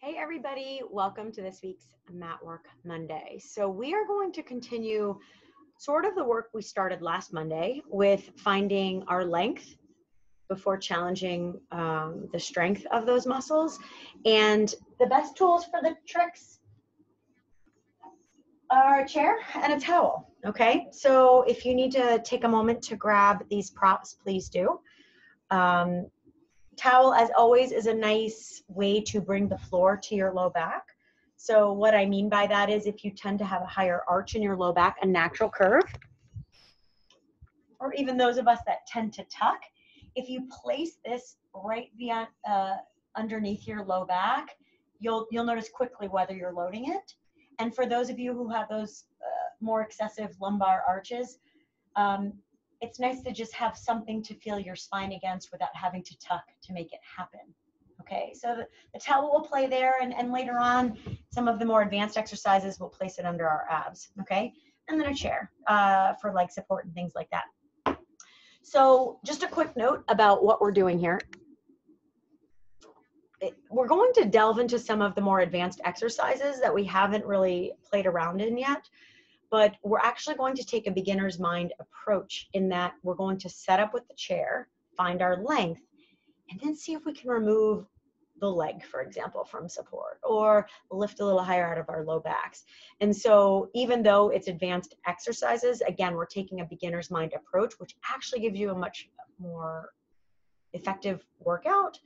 Hey everybody, welcome to this week's Matwork Monday. So we are going to continue sort of the work we started last Monday with finding our length before challenging the strength of those muscles. And the best tools for the tricks are a chair and a towel, okay? So if you need to take a moment to grab these props, please do. Towel, as always, is a nice way to bring the floor to your low back. So what I mean by that is if you tend to have a higher arch in your low back, a natural curve, or even those of us that tend to tuck, if you place this right beyond, underneath your low back, you'll notice quickly whether you're loading it. And for those of you who have those more excessive lumbar arches, it's nice to just have something to feel your spine against without having to tuck to make it happen. Okay, so the towel will play there, and later on, some of the more advanced exercises, we'll place it under our abs, okay? And then a chair for leg support and things like that. So just a quick note about what we're doing here. We're going to delve into some of the more advanced exercises that we haven't really played around in yet. But we're actually going to take a beginner's mind approach in that we're going to set up with the chair, find our length, and then see if we can remove the leg, for example, from support, or lift a little higher out of our low backs. And so even though it's advanced exercises, again, we're taking a beginner's mind approach, which actually gives you a much more effective workout.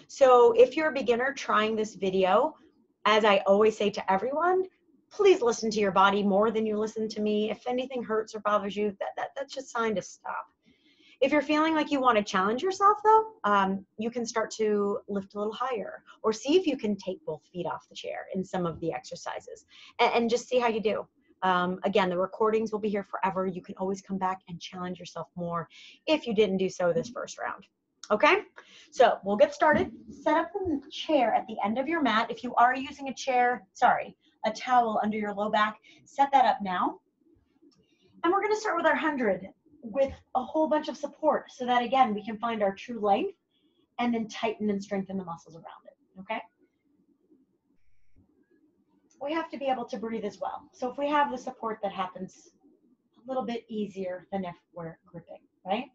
So if you're a beginner trying this video, as I always say to everyone, please listen to your body more than you listen to me. If anything hurts or bothers you, that's just a sign to stop. If you're feeling like you want to challenge yourself though, you can start to lift a little higher, or see if you can take both feet off the chair in some of the exercises and just see how you do. Again, the recordings will be here forever. You can always come back and challenge yourself more if you didn't do so this first round. Okay, so we'll get started. Set up the chair at the end of your mat. If you are using a towel under your low back, set that up now. And we're going to start with our 100 with a whole bunch of support so that, again, we can find our true length and then tighten and strengthen the muscles around it, okay? We have to be able to breathe as well. So if we have the support, that happens a little bit easier than if we're gripping, right?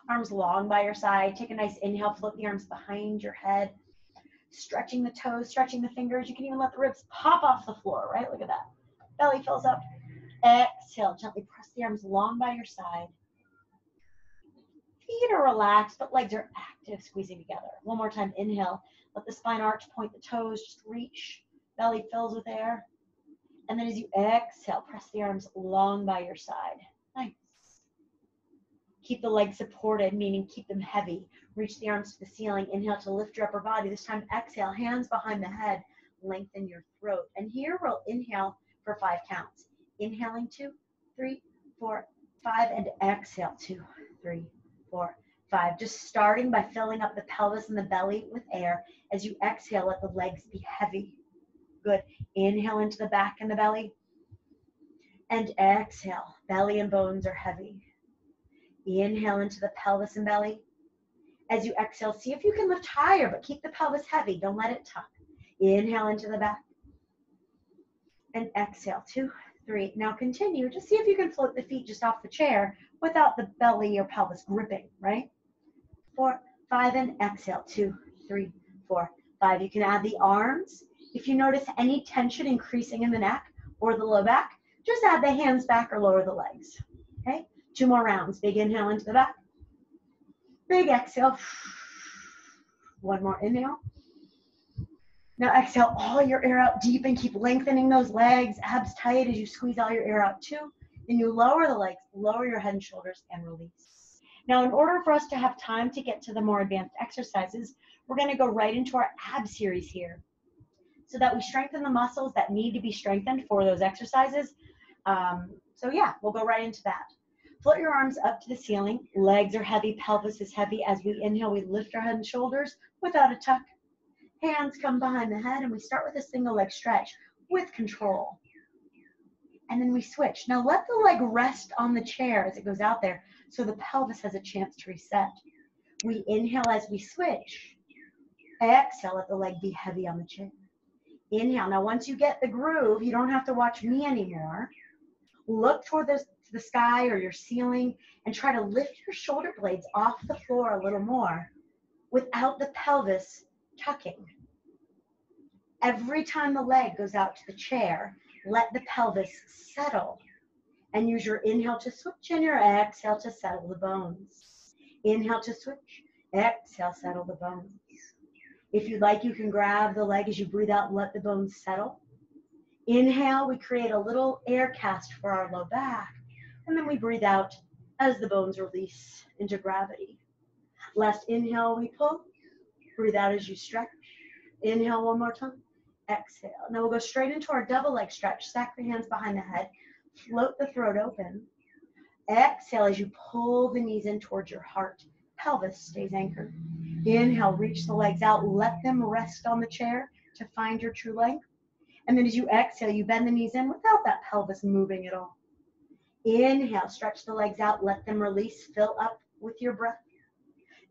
Arms long by your side. Take a nice inhale, float the arms behind your head. Stretching the toes, stretching the fingers. You can even let the ribs pop off the floor, right? Look at that. Belly fills up. Exhale, gently press the arms long by your side. Feet are relaxed, but legs are active, squeezing together. One more time, inhale. Let the spine arch, point the toes, just reach. Belly fills with air. And then as you exhale, press the arms long by your side. Nice. Keep the legs supported, meaning keep them heavy. Reach the arms to the ceiling. Inhale to lift your upper body. This time, exhale, hands behind the head. Lengthen your throat. And here we'll inhale for 5 counts. Inhaling 2, 3, 4, 5, and exhale 2, 3, 4, 5. Just starting by filling up the pelvis and the belly with air. As you exhale, let the legs be heavy. Good. Inhale into the back and the belly. And exhale. Belly and bones are heavy. Inhale into the pelvis and belly. As you exhale, see if you can lift higher, but keep the pelvis heavy. Don't let it tuck. Inhale into the back. And exhale, 2, 3. Now continue. Just see if you can float the feet just off the chair without the belly or pelvis gripping, right? 4, 5, and exhale, 2, 3, 4, 5. You can add the arms. If you notice any tension increasing in the neck or the low back, just add the hands back or lower the legs, okay? 2 more rounds. Big inhale into the back. Big exhale. 1 more inhale. Now exhale all your air out deep and keep lengthening those legs, abs tight as you squeeze all your air out too. Then you lower the legs, lower your head and shoulders, and release. Now in order for us to have time to get to the more advanced exercises, we're going to go right into our ab series here so that we strengthen the muscles that need to be strengthened for those exercises. So yeah, we'll go right into that. Float your arms up to the ceiling. Legs are heavy, pelvis is heavy. As we inhale, we lift our head and shoulders without a tuck. Hands come behind the head, and we start with a single leg stretch with control. And then we switch. Now let the leg rest on the chair as it goes out there so the pelvis has a chance to reset. We inhale as we switch. Exhale, let the leg be heavy on the chair. Inhale. Now, once you get the groove, you don't have to watch me anymore. Look toward the sky or your ceiling and try to lift your shoulder blades off the floor a little more without the pelvis tucking. Every time the leg goes out to the chair, let the pelvis settle and use your inhale to switch and your exhale to settle the bones. Inhale to switch, exhale, settle the bones. If you'd like, you can grab the leg as you breathe out and let the bones settle. Inhale, we create a little air cast for our low back, and then we breathe out as the bones release into gravity. Last inhale, we pull. Breathe out as you stretch. Inhale one more time. Exhale. Now we'll go straight into our double leg stretch. Stack the hands behind the head. Float the throat open. Exhale as you pull the knees in towards your heart. Pelvis stays anchored. Inhale, reach the legs out. Let them rest on the chair to find your true length. And then as you exhale, you bend the knees in without that pelvis moving at all. Inhale, stretch the legs out. Let them release. Fill up with your breath.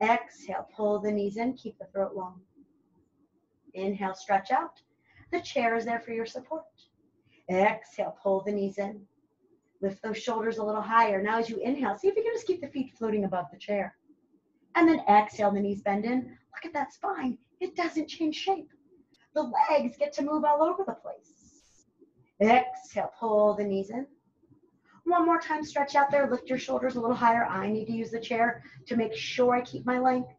Exhale, pull the knees in. Keep the throat long. Inhale, stretch out. The chair is there for your support. Exhale, pull the knees in. Lift those shoulders a little higher. Now as you inhale, see if you can just keep the feet floating above the chair. And then exhale, the knees bend in. Look at that spine. It doesn't change shape. The legs get to move all over the place. Exhale, pull the knees in. One more time, stretch out there. Lift your shoulders a little higher. I need to use the chair to make sure I keep my length.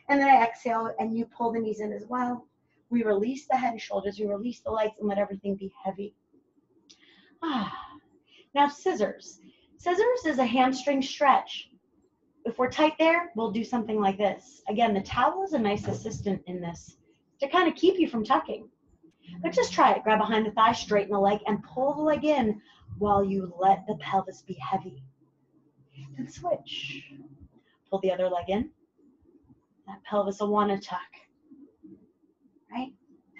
And then I exhale and you pull the knees in as well. We release the head and shoulders. We release the legs and let everything be heavy. Now scissors. Scissors is a hamstring stretch. If we're tight there, we'll do something like this. Again, the towel is a nice assistant in this to kind of keep you from tucking. But just try it. Grab behind the thigh, straighten the leg, and pull the leg in while you let the pelvis be heavy. Then switch. Pull the other leg in. That pelvis will want to tuck. Right?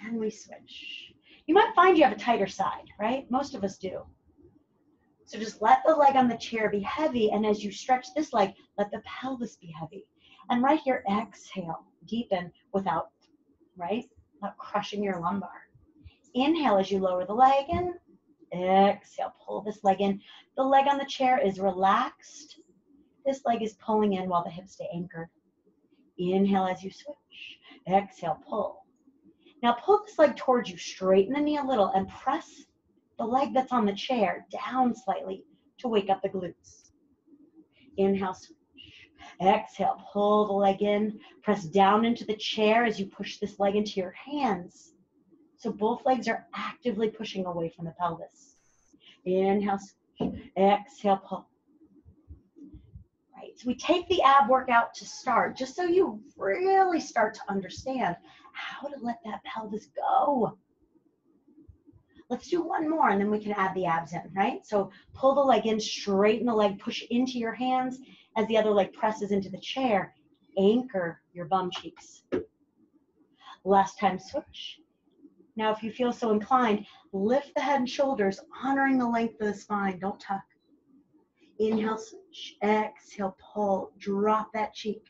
And we switch. You might find you have a tighter side, right? Most of us do. So just let the leg on the chair be heavy, and as you stretch this leg, let the pelvis be heavy. And right here, exhale, deepen without, right? Not crushing your lumbar. Inhale as you lower the leg in. Exhale, pull this leg in. The leg on the chair is relaxed. This leg is pulling in while the hips stay anchored. Inhale as you switch. Exhale, pull. Now pull this leg towards you. Straighten the knee a little and press the leg that's on the chair down slightly to wake up the glutes. Inhale, switch. Exhale, pull the leg in. Press down into the chair as you push this leg into your hands. So both legs are actively pushing away from the pelvis. Inhale, switch. Exhale, pull. Right, so we take the ab workout to start, just so you really start to understand how to let that pelvis go. Let's do one more and then we can add the abs in, right? So pull the leg in, straighten the leg, push into your hands as the other leg presses into the chair. Anchor your bum cheeks. Last time, switch. Now, if you feel so inclined, lift the head and shoulders, honoring the length of the spine. Don't tuck. Inhale, switch. Exhale, pull. Drop that cheek.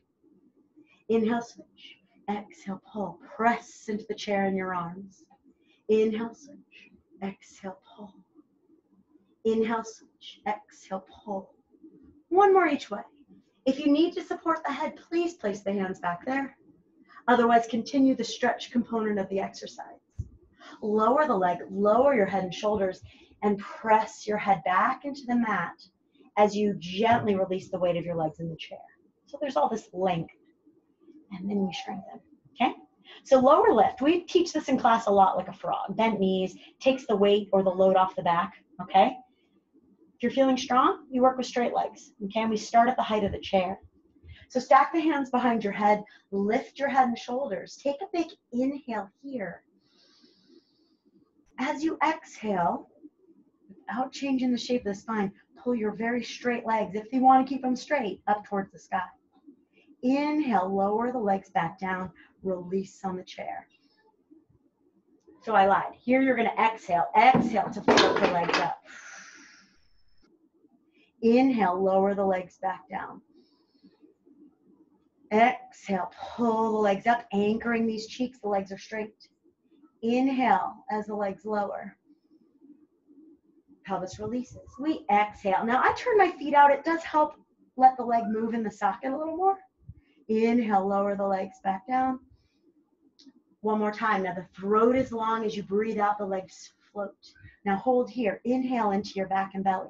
Inhale, switch. Exhale, pull. Press into the chair in your arms. Inhale, switch. Exhale, pull. Inhale, switch. Exhale, pull. One more each way. If you need to support the head, please place the hands back there. Otherwise, continue the stretch component of the exercise. Lower the leg, lower your head and shoulders, and press your head back into the mat as you gently release the weight of your legs in the chair. So there's all this length. And then we strengthen, okay? So lower lift, we teach this in class a lot like a frog. Bent knees, takes the weight or the load off the back, okay? If you're feeling strong, you work with straight legs, okay? And we start at the height of the chair. So stack the hands behind your head, lift your head and shoulders. Take a big inhale here. As you exhale, without changing the shape of the spine, pull your very straight legs, if you want to keep them straight, up towards the sky. Inhale, lower the legs back down, release on the chair. So I lied. Here you're going to exhale. Exhale to float the legs up. Inhale, lower the legs back down. Exhale, pull the legs up, anchoring these cheeks. The legs are straight. Inhale as the legs lower. Pelvis releases. We exhale. Now I turn my feet out. It does help let the leg move in the socket a little more. Inhale, lower the legs back down. One more time. Now the throat is long. As you breathe out, the legs float. Now hold here. Inhale into your back and belly.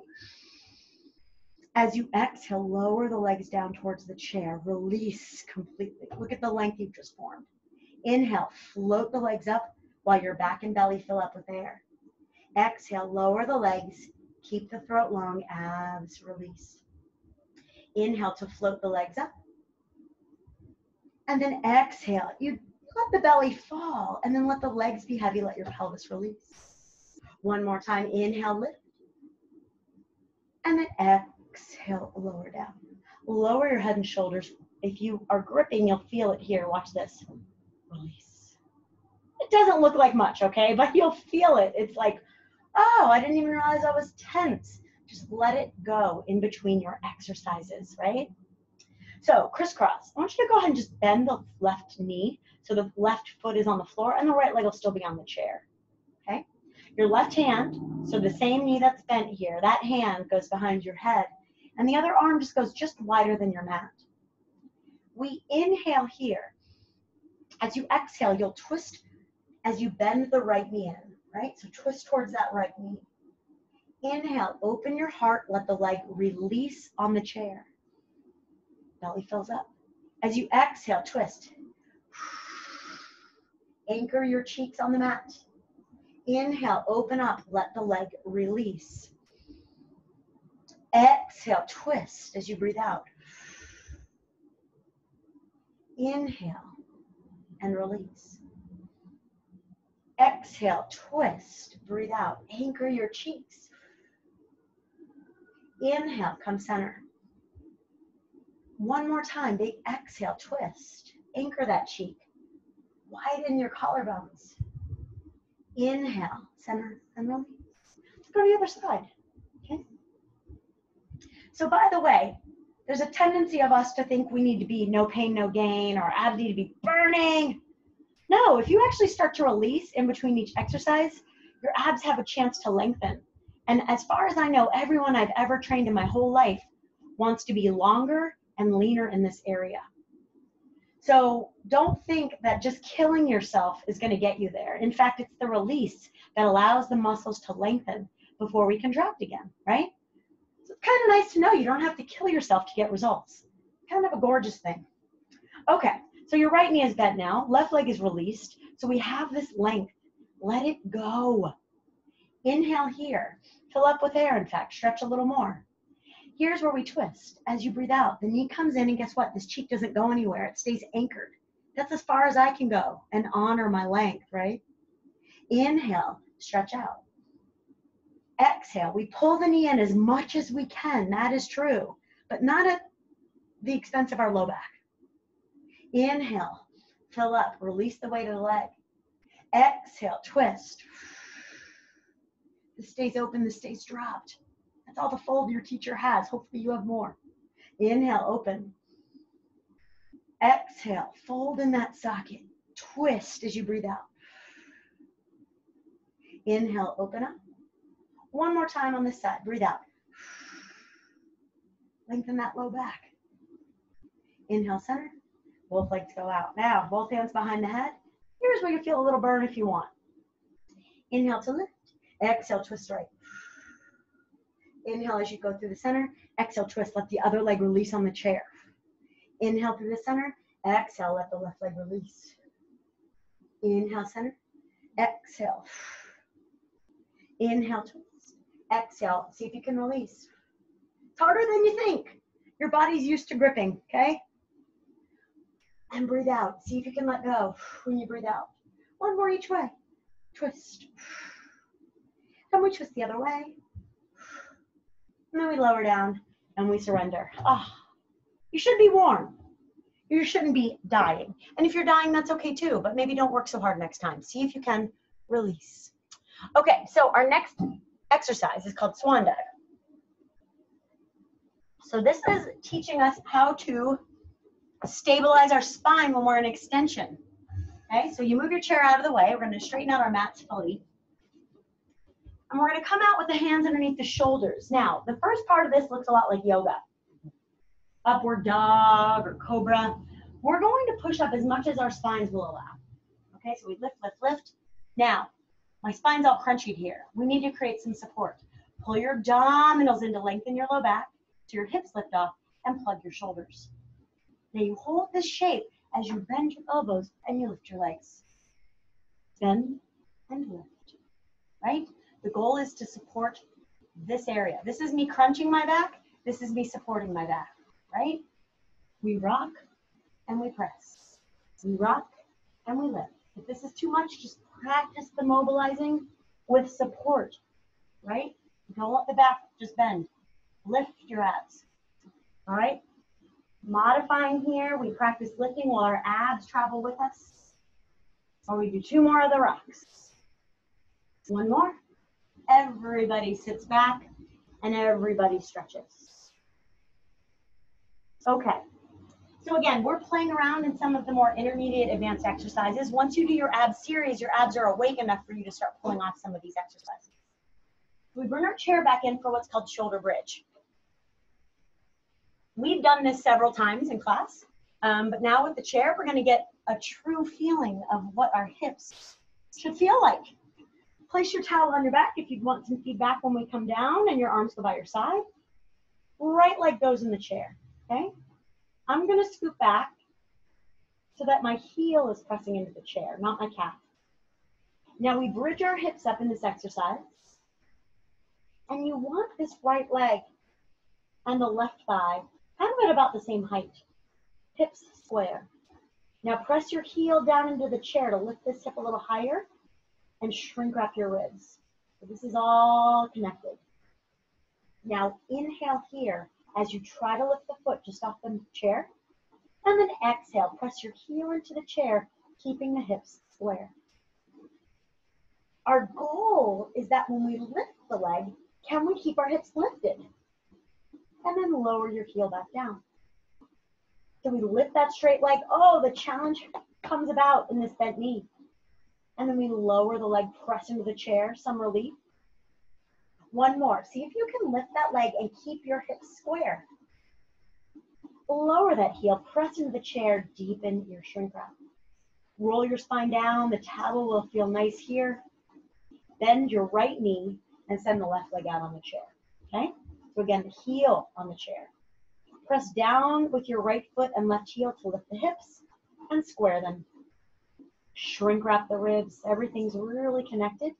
As you exhale, lower the legs down towards the chair. Release completely. Look at the length you've just formed. Inhale, float the legs up while your back and belly fill up with air. Exhale, lower the legs. Keep the throat long. Abs release. Inhale to float the legs up. And then exhale. You let the belly fall and then let the legs be heavy. Let your pelvis release. One more time. Inhale, lift. And then exhale, lower down. Lower your head and shoulders. If you are gripping, you'll feel it here. Watch this. Release. It doesn't look like much, okay? But you'll feel it. It's like, oh, I didn't even realize I was tense. Just let it go in between your exercises, right? So crisscross. I want you to go ahead and just bend the left knee so the left foot is on the floor and the right leg will still be on the chair, okay? Your left hand, so the same knee that's bent here, that hand goes behind your head and the other arm just goes just wider than your mat. We inhale here. As you exhale, you'll twist as you bend the right knee in, right? So twist towards that right knee. Inhale, open your heart, let the leg release on the chair. Belly fills up. As you exhale, twist. Anchor your cheeks on the mat. Inhale, open up, let the leg release. Exhale, twist as you breathe out. Inhale and release. Exhale, twist, breathe out. Anchor your cheeks. Inhale, come center. One more time, big exhale, twist. Anchor that cheek. Widen your collarbones. Inhale, center, and release. Let's go to the other side, okay? So by the way, there's a tendency of us to think we need to be no pain, no gain, or abs need to be burning. No, if you actually start to release in between each exercise, your abs have a chance to lengthen. And as far as I know, everyone I've ever trained in my whole life wants to be longer and leaner in this area. So don't think that just killing yourself is going to get you there. In fact, it's the release that allows the muscles to lengthen before we contract again, right? So it's kind of nice to know you don't have to kill yourself to get results. Kind of a gorgeous thing. Okay, so your right knee is bent now. Left leg is released. So we have this length. Let it go. Inhale here. Fill up with air, in fact. Stretch a little more. Here's where we twist. As you breathe out, the knee comes in and guess what? This cheek doesn't go anywhere. It stays anchored. That's as far as I can go and honor my length, right? Inhale, stretch out. Exhale, we pull the knee in as much as we can. That is true, but not at the expense of our low back. Inhale, fill up, release the weight of the leg. Exhale, twist. This stays open, this stays dropped. That's all the fold your teacher has. Hopefully you have more. Inhale, open. Exhale, fold in that socket. Twist as you breathe out. Inhale, open up. One more time on this side. Breathe out. Lengthen that low back. Inhale, center. Both legs go out. Now, both hands behind the head. Here's where you feel a little burn if you want. Inhale to lift. Exhale, twist right. Inhale as you go through the center. Exhale, twist. Let the other leg release on the chair. Inhale through the center. Exhale, let the left leg release. Inhale, center. Exhale. Inhale, twist. Exhale. See if you can release. It's harder than you think. Your body's used to gripping, okay? And breathe out. See if you can let go when you breathe out. One more each way. Twist. And we twist the other way. And then we lower down and we surrender. Oh, you should be warm. You shouldn't be dying. And if you're dying, that's okay too, but maybe don't work so hard next time. See if you can release. Okay, so our next exercise is called swan dive. So this is teaching us how to stabilize our spine when we're in extension. Okay, so you move your chair out of the way. We're going to straighten out our mats fully. And we're going to come out with the hands underneath the shoulders. Now, the first part of this looks a lot like yoga. Upward dog or cobra. We're going to push up as much as our spines will allow. Okay, so we lift, lift, lift. Now, my spine's all crunchy here. We need to create some support. Pull your abdominals in to lengthen your low back so your hips lift off and plug your shoulders. Now you hold this shape as you bend your elbows and you lift your legs. Bend and lift, right? The goal is to support this area. This is me crunching my back. This is me supporting my back, right? We rock and we press. We rock and we lift. If this is too much, just practice the mobilizing with support, right? Don't let the back just bend. Lift your abs, all right? Modifying here, we practice lifting while our abs travel with us. Or we do 2 more of the rocks. 1 more. Everybody sits back and everybody stretches. Okay. So again, we're playing around in some of the more intermediate advanced exercises. Once you do your abs series, your abs are awake enough for you to start pulling off some of these exercises. We bring our chair back in for what's called shoulder bridge. We've done this several times in class, but now with the chair, we're going to get a true feeling of what our hips should feel like. Place your towel on your back if you want some feedback when we come down and your arms go by your side. Right leg goes in the chair, okay? I'm going to scoop back so that my heel is pressing into the chair, not my calf. Now we bridge our hips up in this exercise. And you want this right leg and the left thigh kind of at about the same height. Hips square. Now press your heel down into the chair to lift this hip a little higher and shrink wrap your ribs. So this is all connected. Now inhale here as you try to lift the foot just off the chair. And then exhale, press your heel into the chair, keeping the hips square. Our goal is that when we lift the leg, can we keep our hips lifted? And then lower your heel back down. So we lift that straight leg. Oh, the challenge comes about in this bent knee. And then we lower the leg, press into the chair, some relief. 1 more. See if you can lift that leg and keep your hips square. Lower that heel, press into the chair, deepen your shrink wrap. Roll your spine down. The towel will feel nice here. Bend your right knee and send the left leg out on the chair, okay? So again, the heel on the chair. Press down with your right foot and left heel to lift the hips and square them. Shrink wrap the ribs. Everything's really connected.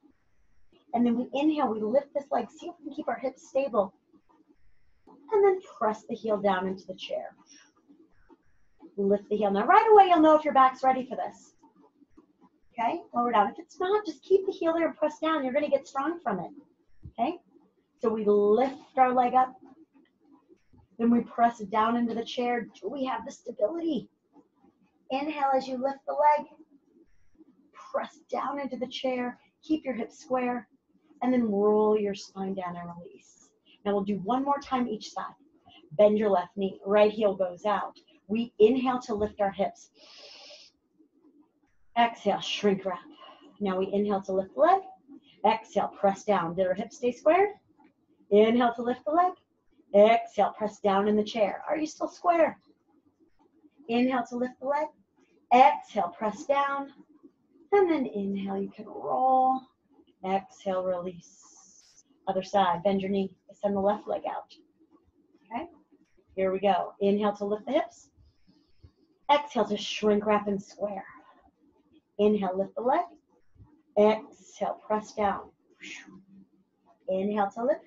And then we inhale, we lift this leg. See if we can keep our hips stable. And then press the heel down into the chair. Lift the heel. Now right away, you'll know if your back's ready for this. Okay, lower down. If it's not, just keep the heel there and press down. You're going to get strong from it. Okay, so we lift our leg up. Then we press it down into the chair. Do we have the stability? Inhale as you lift the leg. Press down into the chair. Keep your hips square. And then roll your spine down and release. Now we'll do 1 more time each side. Bend your left knee. Right heel goes out. We inhale to lift our hips. Exhale, shrink wrap. Now we inhale to lift the leg. Exhale, press down. Did our hips stay squared? Inhale to lift the leg. Exhale, press down in the chair. Are you still square? Inhale to lift the leg. Exhale, press down. And then inhale, you can roll. Exhale, release. Other side, bend your knee. Send the left leg out. Okay? Here we go. Inhale to lift the hips. Exhale to shrink wrap and square. Inhale, lift the leg. Exhale, press down. Inhale to lift.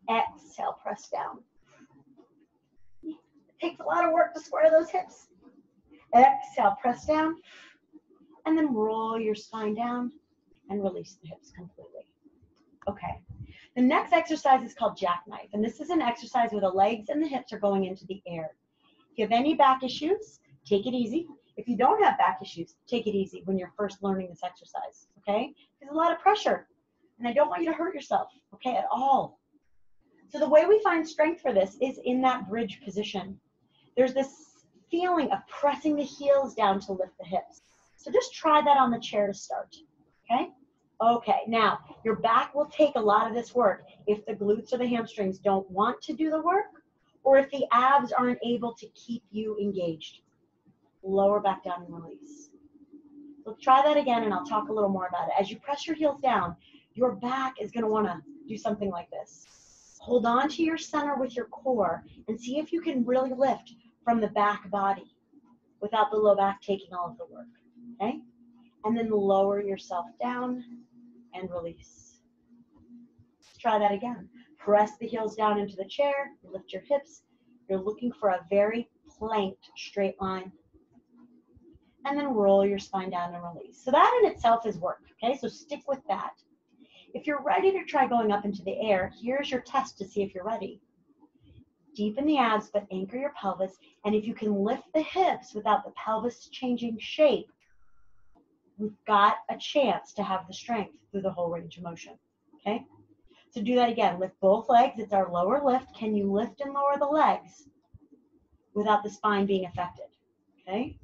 Exhale, press down. It takes a lot of work to square those hips. Exhale, press down. And then roll your spine down and release the hips completely. Okay. The next exercise is called jackknife. And this is an exercise where the legs and the hips are going into the air. If you have any back issues, take it easy. If you don't have back issues, take it easy when you're first learning this exercise, okay? There's a lot of pressure, and I don't want you to hurt yourself, okay, at all. So the way we find strength for this is in that bridge position. There's this feeling of pressing the heels down to lift the hips. So just try that on the chair to start, okay? Okay, now your back will take a lot of this work if the glutes or the hamstrings don't want to do the work, or if the abs aren't able to keep you engaged. Lower back down and release. So try that again, and I'll talk a little more about it. As you press your heels down, your back is going to want to do something like this. Hold on to your center with your core and see if you can really lift from the back body without the low back taking all of the work, okay? And then lower yourself down and release. Let's try that again. Press the heels down into the chair, lift your hips. You're looking for a very planked straight line. And then roll your spine down and release. So that in itself is work, okay? So stick with that. If you're ready to try going up into the air, here's your test to see if you're ready. Deepen the abs, but anchor your pelvis. And if you can lift the hips without the pelvis changing shape, we've got a chance to have the strength through the whole range of motion, okay? So do that again. Lift both legs. It's our lower lift. Can you lift and lower the legs without the spine being affected, okay?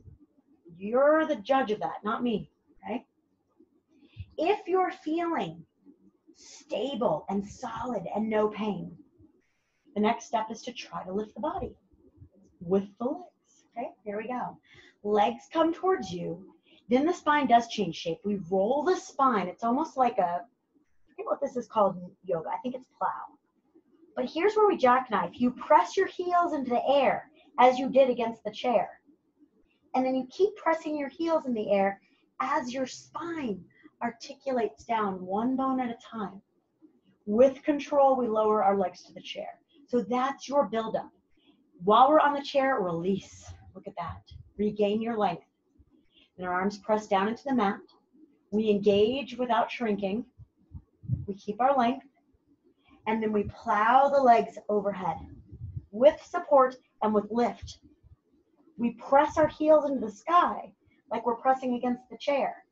You're the judge of that, not me, okay? If you're feeling stable and solid and no pain, the next step is to try to lift the body with the legs, okay? Here we go. Legs come towards you. Then the spine does change shape. We roll the spine. It's almost like I forget what this is called in yoga. I think it's plow. But here's where we jackknife. You press your heels into the air as you did against the chair. And then you keep pressing your heels in the air as your spine articulates down one bone at a time. With control, we lower our legs to the chair. So that's your buildup. While we're on the chair, release. Look at that. Regain your length. And our arms press down into the mat. We engage without shrinking. We keep our length. And then we plow the legs overhead with support and with lift. We press our heels into the sky like we're pressing against the chair.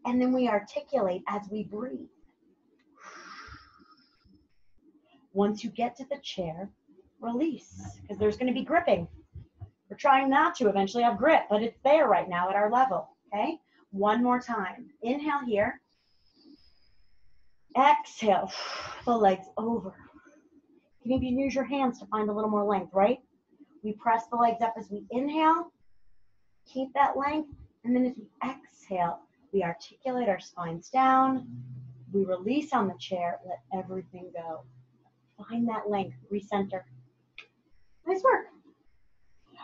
And then we articulate as we breathe. Once you get to the chair, release, because there's going to be gripping. We're trying not to eventually have grip, but it's there right now at our level, okay? One more time. Inhale here. Exhale, the legs over. You can even use your hands to find a little more length, right? We press the legs up as we inhale, keep that length, and then as we exhale, we articulate our spines down, we release on the chair, let everything go. Find that length, recenter. Nice work.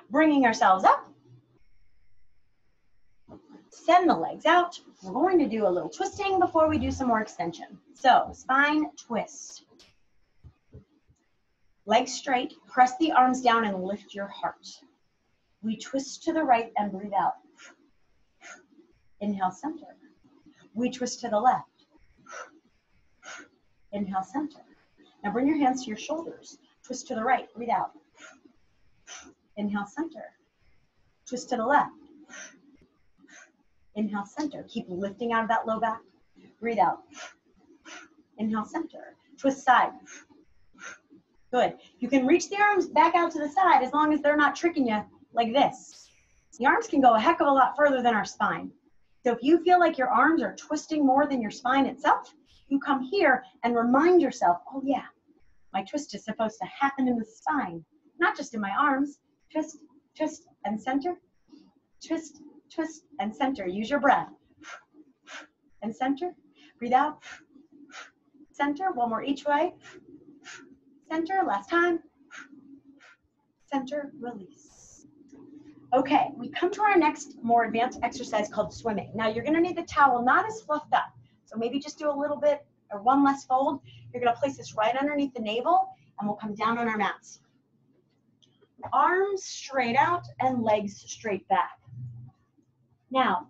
Bringing ourselves up. Send the legs out. We're going to do a little twisting before we do some more extension. So, spine twist. Legs straight, press the arms down and lift your heart. We twist to the right and breathe out. Inhale, center. We twist to the left. Inhale, center. Now bring your hands to your shoulders. Twist to the right, breathe out. Inhale, center. Twist to the left. Inhale, center. Keep lifting out of that low back. Breathe out. Inhale, center. Twist side. Good. You can reach the arms back out to the side as long as they're not tricking you like this. The arms can go a heck of a lot further than our spine. So if you feel like your arms are twisting more than your spine itself, you come here and remind yourself, oh yeah, my twist is supposed to happen in the spine, not just in my arms. Twist, twist, and center. Twist, twist, and center. Use your breath. And center. Breathe out. Center. One more each way. Center. Last time. Center. Release. Okay, we come to our next more advanced exercise called swimming. Now you're going to need the towel not as fluffed up. So maybe just do a little bit or one less fold. You're going to place this right underneath the navel and we'll come down on our mats. Arms straight out and legs straight back. Now,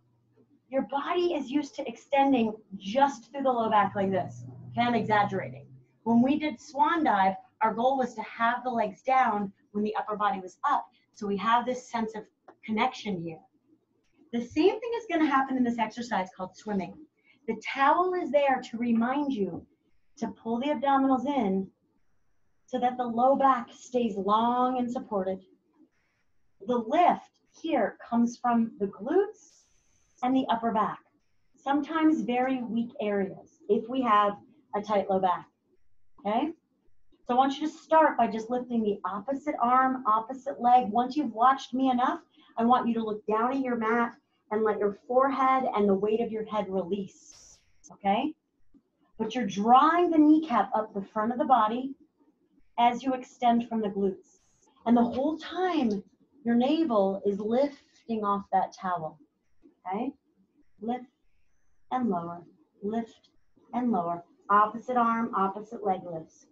your body is used to extending just through the low back like this. Okay, I'm exaggerating. When we did swan dive, our goal was to have the legs down when the upper body was up. So we have this sense of connection here. The same thing is going to happen in this exercise called swimming. The towel is there to remind you to pull the abdominals in so that the low back stays long and supported. The lift here comes from the glutes and the upper back. Sometimes very weak areas if we have a tight low back, okay? So I want you to start by just lifting the opposite arm, opposite leg. Once you've watched me enough, I want you to look down at your mat and let your forehead and the weight of your head release, okay? But you're drawing the kneecap up the front of the body as you extend from the glutes. And the whole time, your navel is lifting off that towel, okay? Lift and lower, lift and lower. Opposite arm, opposite leg lifts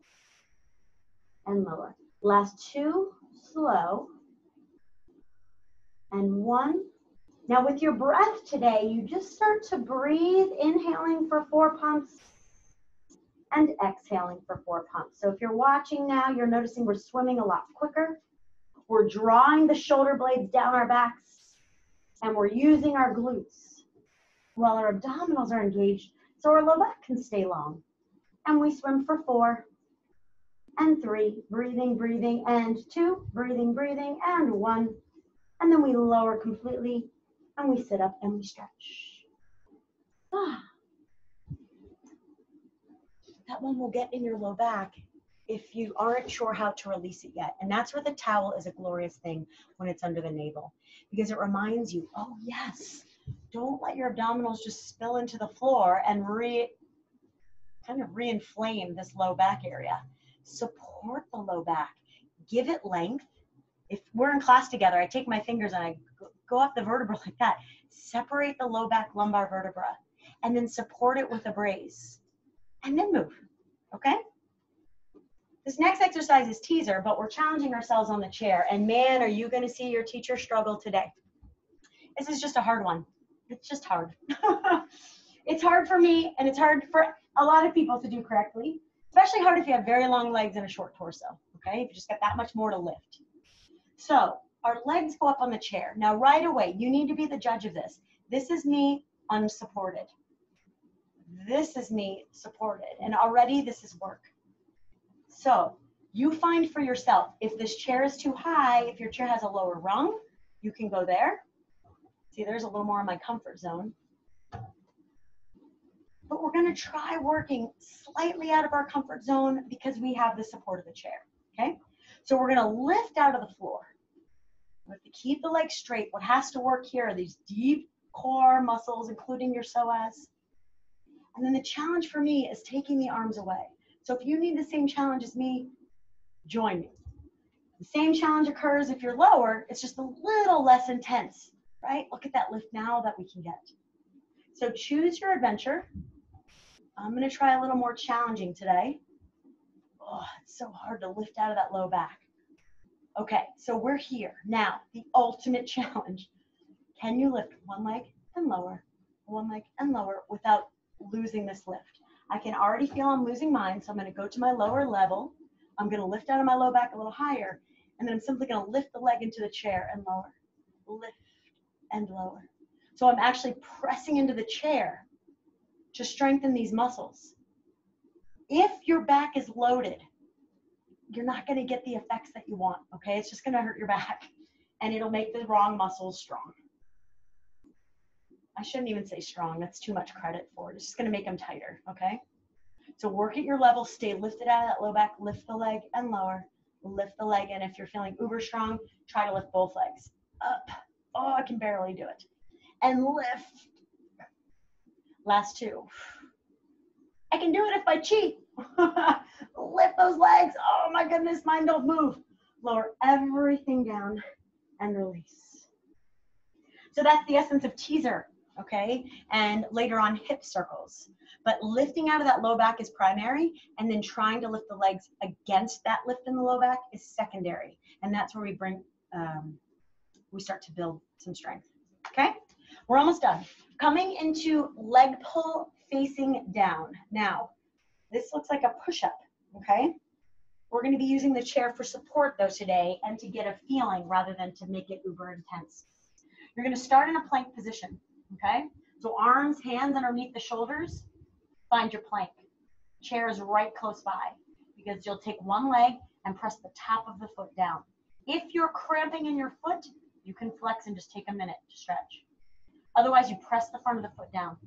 and lower. Last two, slow. And one. Now with your breath today, you just start to breathe, inhaling for 4 pumps and exhaling for 4 pumps. So if you're watching now, you're noticing we're swimming a lot quicker. We're drawing the shoulder blades down our backs and we're using our glutes while our abdominals are engaged so our low back can stay long. And we swim for 4 and 3, breathing, breathing, and 2, breathing, breathing, and 1. And then we lower completely and we sit up and we stretch. That one will get in your low back if you aren't sure how to release it yet. And that's where the towel is a glorious thing when it's under the navel, because it reminds you, oh yes, don't let your abdominals just spill into the floor and kind of re-inflame this low back area. Support the low back, give it length. If we're in class together, I take my fingers and I go up the vertebra like that. Separate the low back lumbar vertebra and then support it with a brace and then move, okay? This next exercise is teaser, but we're challenging ourselves on the chair. And man, are you gonna see your teacher struggle today. This is just a hard one. It's just hard. It's hard for me and it's hard for a lot of people to do correctly, especially hard if you have very long legs and a short torso, okay? If you just got that much more to lift. So our legs go up on the chair. Now right away, you need to be the judge of this. This is me unsupported. This is me supported. And already this is work. So you find for yourself, if this chair is too high, if your chair has a lower rung, you can go there. See, there's a little more in my comfort zone. But we're gonna try working slightly out of our comfort zone because we have the support of the chair, okay? So we're gonna lift out of the floor. We have to keep the legs straight. What has to work here are these deep core muscles, including your psoas. And then the challenge for me is taking the arms away. So if you need the same challenge as me, join me. The same challenge occurs if you're lower, it's just a little less intense, right? Look at that lift now that we can get. So choose your adventure. I'm gonna try a little more challenging today. Oh, it's so hard to lift out of that low back. Okay, so we're here. Now, the ultimate challenge. Can you lift one leg and lower without losing this lift? I can already feel I'm losing mine, so I'm gonna go to my lower level. I'm gonna lift out of my low back a little higher, and then I'm simply gonna lift the leg into the chair and lower. Lift and lower. So I'm actually pressing into the chair to strengthen these muscles. If your back is loaded, you're not gonna get the effects that you want, okay? It's just gonna hurt your back, and it'll make the wrong muscles strong. I shouldn't even say strong, that's too much credit for it. It's just gonna make them tighter, okay? So work at your level, stay lifted out of that low back, lift the leg and lower, lift the leg, and if you're feeling uber strong, try to lift both legs. Up, oh, I can barely do it. And lift. Last two. I can do it if I cheat. Lift those legs, oh my goodness, mine don't move. Lower everything down and release. So that's the essence of teaser. Okay, and later on hip circles. But lifting out of that low back is primary, and then trying to lift the legs against that lift in the low back is secondary. And that's where we start to build some strength. Okay, we're almost done. Coming into leg pull facing down. Now, this looks like a push-up, okay? We're gonna be using the chair for support though today and to get a feeling rather than to make it uber intense. You're gonna start in a plank position. Okay, so arms, hands underneath the shoulders, find your plank. Chair is right close by because you'll take one leg and press the top of the foot down. If you're cramping in your foot, you can flex and just take a minute to stretch. Otherwise, you press the front of the foot down.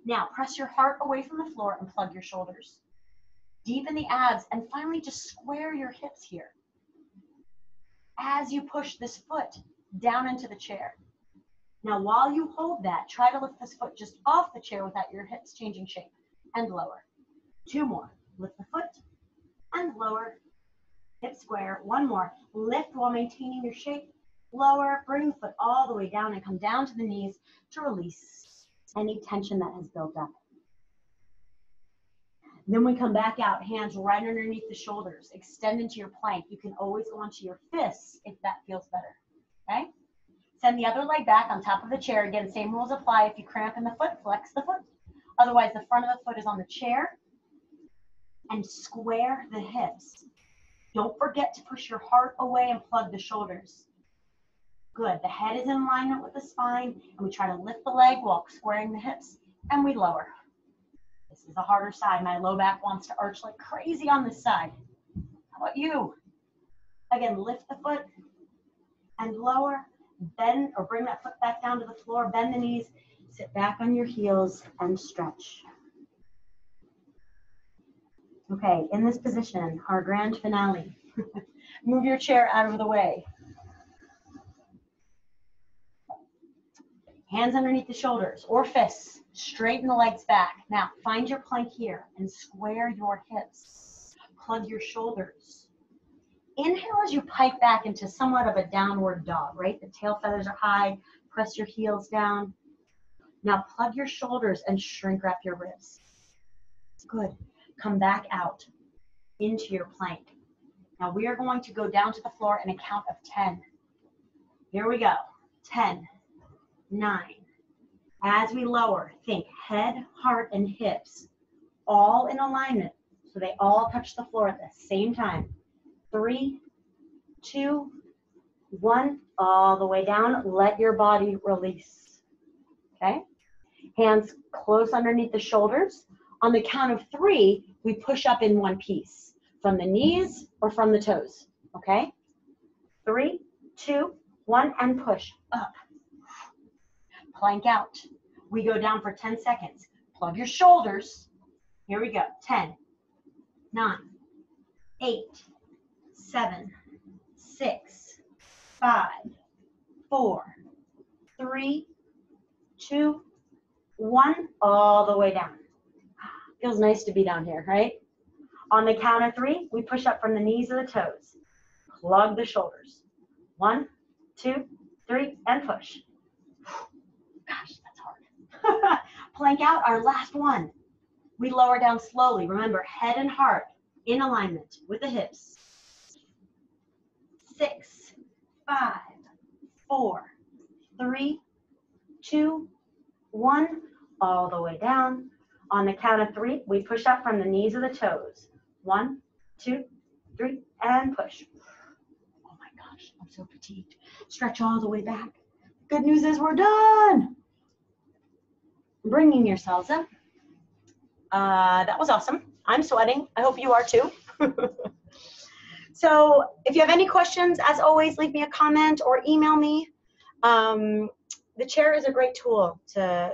Now, press your heart away from the floor and plug your shoulders. Deepen the abs and finally just square your hips here. As you push this foot down into the chair. Now, while you hold that, try to lift this foot just off the chair without your hips changing shape, and lower. 2 more. Lift the foot and lower. Hip square. 1 more. Lift while maintaining your shape. Lower. Bring the foot all the way down and come down to the knees to release any tension that has built up. Then we come back out, hands right underneath the shoulders. Extend into your plank. You can always go onto your fists if that feels better. Okay? Send the other leg back on top of the chair. Again, same rules apply. If you cramp in the foot, flex the foot. Otherwise, the front of the foot is on the chair. And square the hips. Don't forget to push your heart away and plug the shoulders. Good. The head is in alignment with the spine. And we try to lift the leg while squaring the hips. And we lower. This is the harder side. My low back wants to arch like crazy on this side. How about you? Again, lift the foot and lower. Bend or bring that foot back down to the floor. Bend the knees. Sit back on your heels and stretch. Okay, in this position, our grand finale. Move your chair out of the way. Hands underneath the shoulders or fists. Straighten the legs back. Now, find your plank here and square your hips. Plug your shoulders. Inhale as you pike back into somewhat of a downward dog, right? The tail feathers are high. Press your heels down. Now, plug your shoulders and shrink wrap your ribs. Good. Come back out into your plank. Now, we are going to go down to the floor in a count of 10. Here we go. 10, 9. As we lower, think head, heart, and hips all in alignment so they all touch the floor at the same time. 3, 2, 1, all the way down. Let your body release. Okay? Hands close underneath the shoulders. On the count of 3, we push up in one piece from the knees or from the toes. Okay? 3, 2, 1, and push up. Plank out. We go down for 10 seconds. Plug your shoulders. Here we go. 10, 9, 8, 7, 6, 5, 4, 3, 2, 1. All the way down. Feels nice to be down here, right? On the count of 3, we push up from the knees or the toes. Plug the shoulders. 1, 2, 3, and push. Gosh, that's hard. Plank out, our last one. We lower down slowly. Remember, head and heart in alignment with the hips. 6, 5, 4, 3, 2, 1. All the way down. On the count of 3, we push up from the knees or the toes. 1, 2, 3, and push. Oh my gosh, I'm so fatigued. Stretch all the way back. Good news is we're done. Bringing yourselves up. That was awesome. I'm sweating. I hope you are too. So if you have any questions, as always, leave me a comment or email me. The chair is a great tool to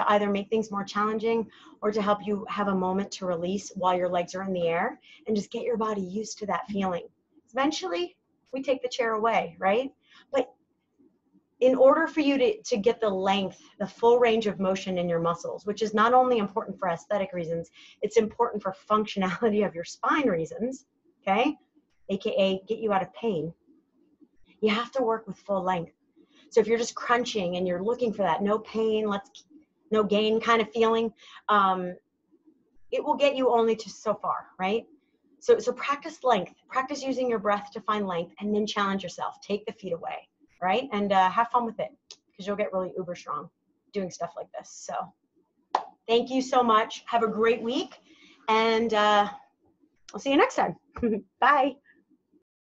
either make things more challenging or to help you have a moment to release while your legs are in the air and just get your body used to that feeling. Eventually, we take the chair away, right? But in order for you to get the length, the full range of motion in your muscles, which is not only important for aesthetic reasons, it's important for functionality of your spine reasons, okay? AKA get you out of pain. You have to work with full length. So if you're just crunching and you're looking for that no pain, no gain kind of feeling, it will get you only to so far, right? So practice length, practice using your breath to find length, and then challenge yourself. Take the feet away, right? And have fun with it, because you'll get really uber strong doing stuff like this. So thank you so much. Have a great week, and I'll see you next time. Bye.